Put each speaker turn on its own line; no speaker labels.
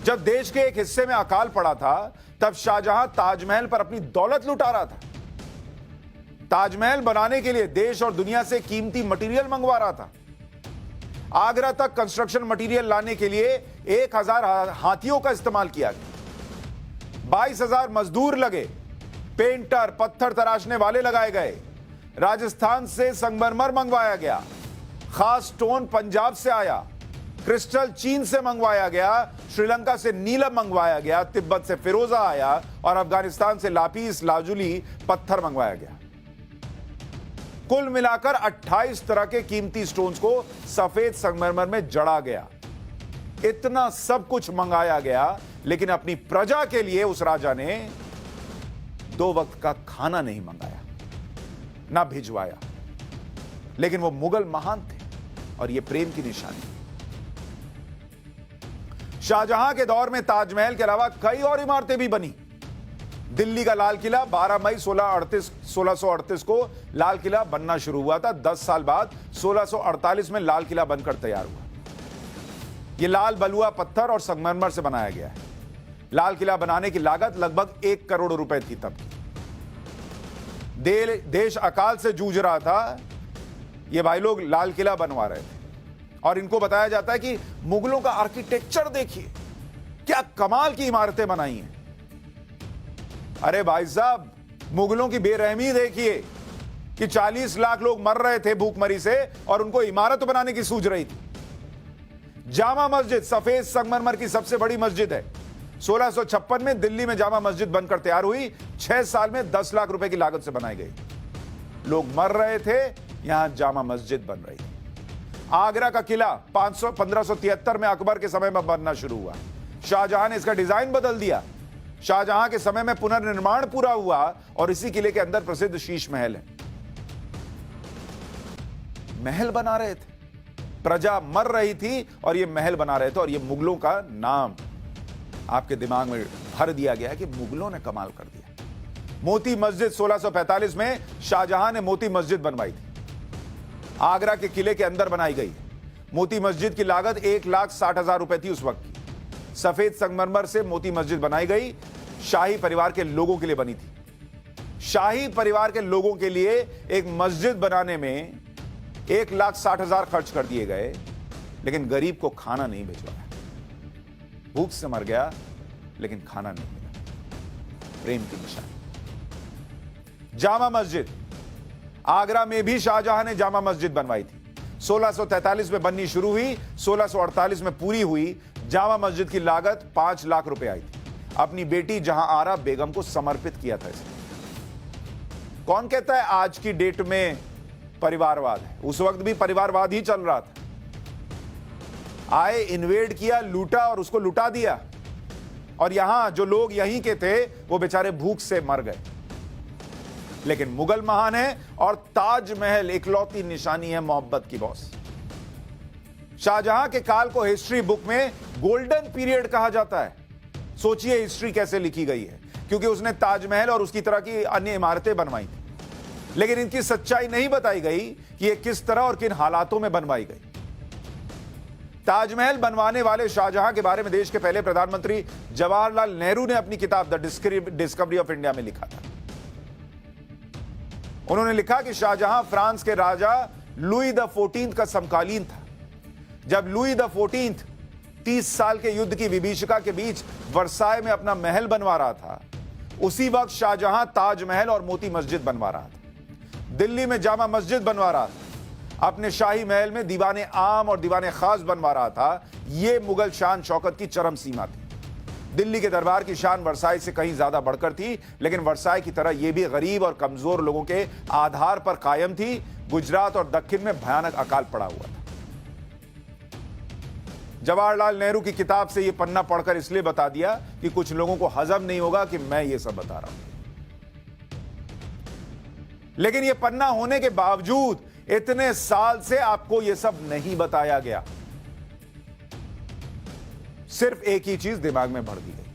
जब देश के एक हिस्से में अकाल पड़ा था तब शाहजहां ताजमहल पर अपनी दौलत लुटा रहा था। ताजमहल बनाने के लिए देश और दुनिया से कीमती मटेरियल मंगवा रहा था। आगरा तक कंस्ट्रक्शन मटेरियल लाने के लिए 1000 हाथियों का इस्तेमाल किया गया। 22,000 मजदूर लगे, पेंटर, पत्थर तराशने वाले लगाए गए। राजस्थान से संगमरमर मंगवाया गया, खास स्टोन पंजाब से आया, क्रिस्टल चीन से मंगवाया गया, श्रीलंका से नीलम मंगवाया गया, तिब्बत से फिरोजा आया और अफगानिस्तान से लापीस लाजुली पत्थर मंगवाया गया। कुल मिलाकर 28 तरह के कीमती स्टोन्स को सफेद संगमरमर में जड़ा गया। इतना सब कुछ मंगाया गया, लेकिन अपनी प्रजा के लिए उस राजा ने 2 वक्त का खाना नहीं मंगाया, ना भिजवाया। लेकिन वो मुगल महान थे और यह प्रेम की निशानी। शाहजहां के दौर में ताजमहल के अलावा कई और इमारतें भी बनी। दिल्ली का लाल किला 12 मई 1638 को लाल किला बनना शुरू हुआ था। 10 साल बाद 1648 में लाल किला बनकर तैयार हुआ। यह लाल बलुआ पत्थर और संगमरमर से बनाया गया है। लाल किला बनाने की लागत लगभग 1 करोड़ रुपए थी तब की। देश अकाल से जूझ रहा था, ये भाई लोग लाल किला बनवा रहे थे और इनको बताया जाता है कि मुगलों का आर्किटेक्चर देखिए, क्या कमाल की इमारतें बनाई हैं। अरे भाई साहब, मुगलों की बेरहमी देखिए कि 40 लाख लोग मर रहे थे भूखमरी से और उनको इमारत बनाने की सूझ रही थी। जामा मस्जिद सफेद संगमरमर की सबसे बड़ी मस्जिद है। 1656 में दिल्ली में जामा मस्जिद बनकर तैयार हुई। 6 साल में 10 लाख रुपए की लागत से बनाई गई। लोग मर रहे थे, यहां जामा मस्जिद बन रही थी। आगरा का किला 1573 में अकबर के समय में बनना शुरू हुआ। शाहजहां ने इसका डिजाइन बदल दिया। शाहजहां के समय में पुनर्निर्माण पूरा हुआ और इसी किले के अंदर प्रसिद्ध शीश महल है। महल बना रहे थे, प्रजा मर रही थी और यह महल बना रहे थे। और यह मुगलों का नाम आपके दिमाग में भर दिया गया है कि मुगलों ने कमाल कर दिया। मोती मस्जिद 1645 में शाहजहां ने मोती मस्जिद बनवाई थी। आगरा के किले के अंदर बनाई गई। मोती मस्जिद की लागत 1,60,000 रुपए थी उस वक्त की। सफेद संगमरमर से मोती मस्जिद बनाई गई। शाही परिवार के लोगों के लिए बनी थी। शाही परिवार के लोगों के लिए एक मस्जिद बनाने में 1,60,000 खर्च कर दिए गए, लेकिन गरीब को खाना नहीं भिजवाया। भूख से मर गया, लेकिन खाना नहीं मिला। प्रेम की निशानी। जामा मस्जिद, आगरा में भी शाहजहां ने जामा मस्जिद बनवाई थी। 1643 में बननी शुरू हुई, 1648 में पूरी हुई। जामा मस्जिद की लागत 5 लाख रुपए आई थी। अपनी बेटी जहां आरा बेगम को समर्पित किया था इसे। कौन कहता है आज की डेट में परिवारवाद है? उस वक्त भी परिवारवाद ही चल रहा था। आए, इन्वेड किया, लूटा और उसको लुटा दिया। और यहां जो लोग यहीं के थे वो बेचारे भूख से मर गए। लेकिन मुगल महान है और ताजमहल इकलौती निशानी है मोहब्बत की बॉस। शाहजहां के काल को हिस्ट्री बुक में गोल्डन पीरियड कहा जाता है। सोचिए हिस्ट्री कैसे लिखी गई है, क्योंकि उसने ताजमहल और उसकी तरह की अन्य इमारतें बनवाई थी। लेकिन इनकी सच्चाई नहीं बताई गई कि यह किस तरह और किन हालातों में बनवाई गई। ताजमहल बनवाने वाले शाहजहां के बारे में देश के पहले प्रधानमंत्री जवाहरलाल नेहरू ने अपनी किताब द डिस्कवरी ऑफ इंडिया में लिखा था। उन्होंने लिखा कि शाहजहां फ्रांस के राजा लुई द 14 का समकालीन था। जब लुई द 14 30 साल के युद्ध की विभीषिका के बीच वर्साय में अपना महल बनवा रहा था, उसी वक्त शाहजहां ताजमहल और मोती मस्जिद बनवा रहा था। दिल्ली में जामा मस्जिद बनवा रहा था। अपने शाही महल में दीवाने आम और दीवाने खास बनवा रहा था। यह मुगल शान शौकत की चरम सीमा थी। दिल्ली के दरबार की शान वर्साई से कहीं ज्यादा बढ़कर थी, लेकिन वर्साई की तरह यह भी गरीब और कमजोर लोगों के आधार पर कायम थी। गुजरात और दक्षिण में भयानक अकाल पड़ा हुआ था। जवाहरलाल नेहरू की किताब से यह पन्ना पढ़कर इसलिए बता दिया कि कुछ लोगों को हजम नहीं होगा कि मैं यह सब बता रहा हूं। लेकिन यह पन्ना होने के बावजूद इतने साल से आपको यह सब नहीं बताया गया। सिर्फ एक ही चीज दिमाग में भर दी गई।